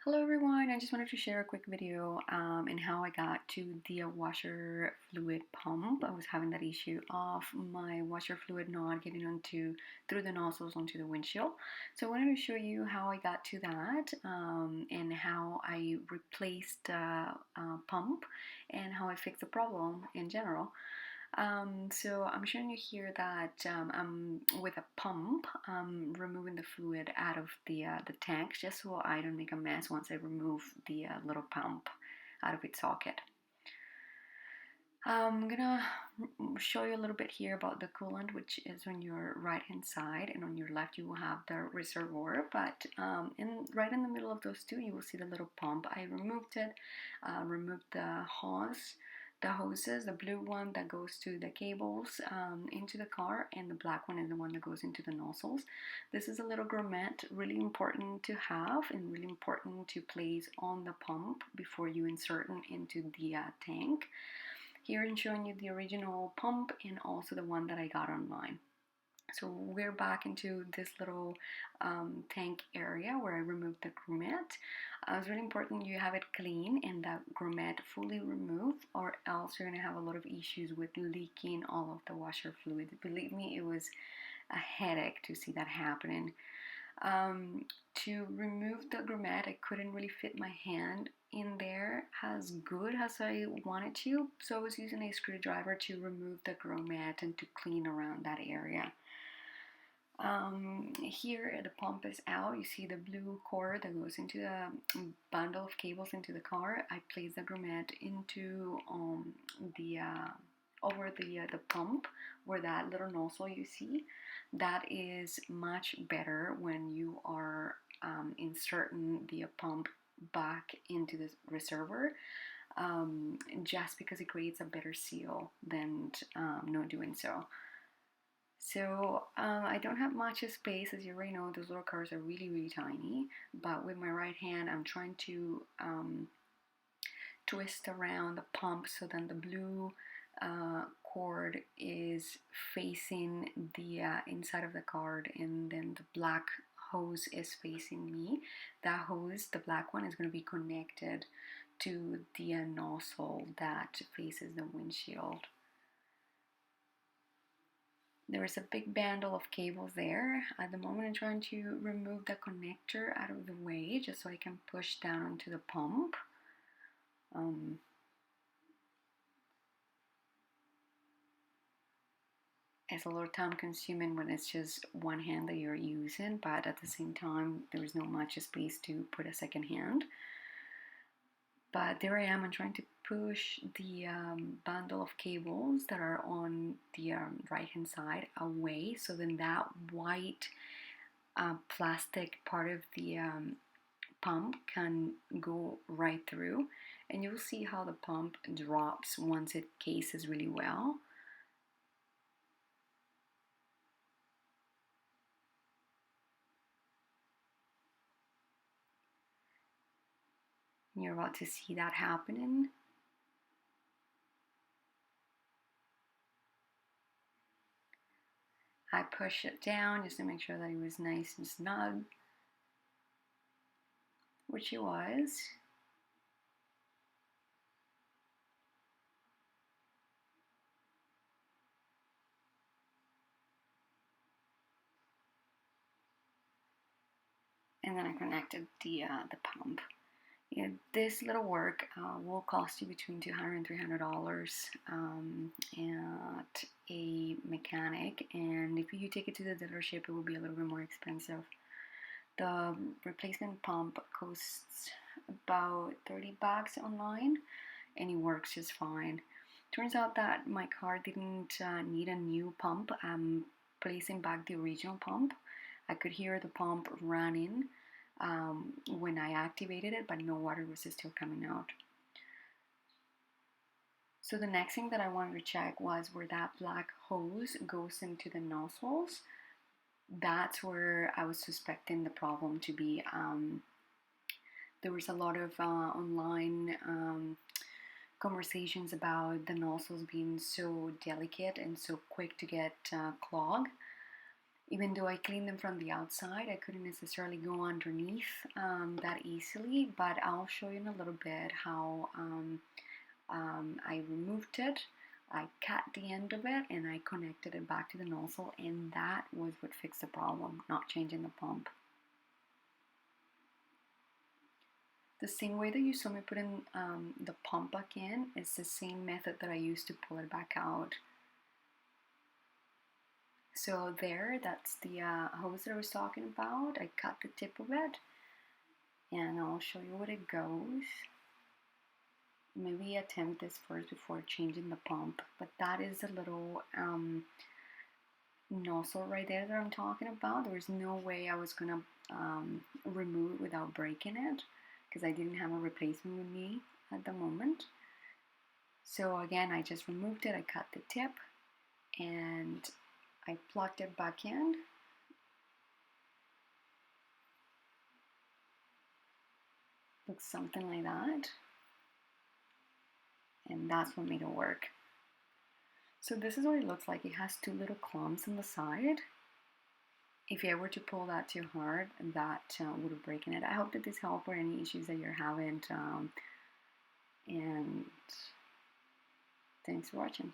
Hello everyone, I just wanted to share a quick video in how I got to the washer fluid pump. I was having that issue of my washer fluid not getting through the nozzles onto the windshield. So I wanted to show you how I got to that and how I replaced the pump and how I fixed the problem in general. So I'm showing you here that I'm with a pump, removing the fluid out of the tank just so I don't make a mess once I remove the little pump out of its socket. I'm gonna show you a little bit here about the coolant, which is on your right hand side, and on your left you will have the reservoir, but right in the middle of those two you will see the little pump. I removed it, removed the hoses, the blue one that goes to the cables into the car, and the black one is the one that goes into the nozzles. This is a little grommet, really important to have and really important to place on the pump before you insert it into the tank. Here I'm showing you the original pump and also the one that I got online. So we're back into this little tank area where I removed the grommet. It's really important you have it clean and that grommet fully removed, or else you're going to have a lot of issues with leaking all of the washer fluid. Believe me, it was a headache to see that happening. To remove the grommet, I couldn't really fit my hand in there as good as I wanted to, so I was using a screwdriver to remove the grommet and to clean around that area. Here the pump is out. You see the blue cord that goes into the bundle of cables into the car. I place the grommet into the over the pump where that little nozzle you see. That is much better when you are inserting the pump back into the reservoir, just because it creates a better seal than not doing so. So I don't have much space. As you already know, those little cars are really tiny, but with my right hand I'm trying to twist around the pump so then the blue cord is facing the inside of the car, and then the black hose is facing me. That hose, the black one, is going to be connected to the nozzle that faces the windshield. There is a big bundle of cables there. At the moment I'm trying to remove the connector out of the way just so I can push down onto the pump. It's a little time consuming when it's just one hand that you're using, but at the same time there is not much space to put a second hand. But there I am, I'm trying to push the bundle of cables that are on the right hand side away, so then that white plastic part of the pump can go right through, and you'll see how the pump drops once it cases really well. You're about to see that happening. I push it down just to make sure that it was nice and snug, which it was. And then I connected the pump. Yeah, this little work will cost you between $200 and $300 at a mechanic, and if you take it to the dealership, it will be a little bit more expensive. The replacement pump costs about $30 online, and it works just fine. Turns out that my car didn't need a new pump. I'm placing back the original pump. I could hear the pump running when I activated it, but no water was still coming out. So the next thing that I wanted to check was where that black hose goes into the nozzles. That's where I was suspecting the problem to be. There was a lot of online conversations about the nozzles being so delicate and so quick to get clogged. Even though I cleaned them from the outside, I couldn't necessarily go underneath that easily, but I'll show you in a little bit how I removed it. I cut the end of it and I connected it back to the nozzle, and that was what fixed the problem, not changing the pump. The same way that you saw me put in the pump back in is the same method that I used to pull it back out. So there, that's the hose that I was talking about. I cut the tip of it, and I'll show you what it goes. Maybe attempt this first before changing the pump, but that is a little nozzle right there that I'm talking about. There was no way I was gonna remove it without breaking it, because I didn't have a replacement with me at the moment. So again, I just removed it, I cut the tip, and I plugged it back in. Looks something like that. And that's what made it work. So this is what it looks like. It has two little clumps on the side. If you were to pull that too hard, that would have broken it. I hope that this helped for any issues that you're having. And thanks for watching.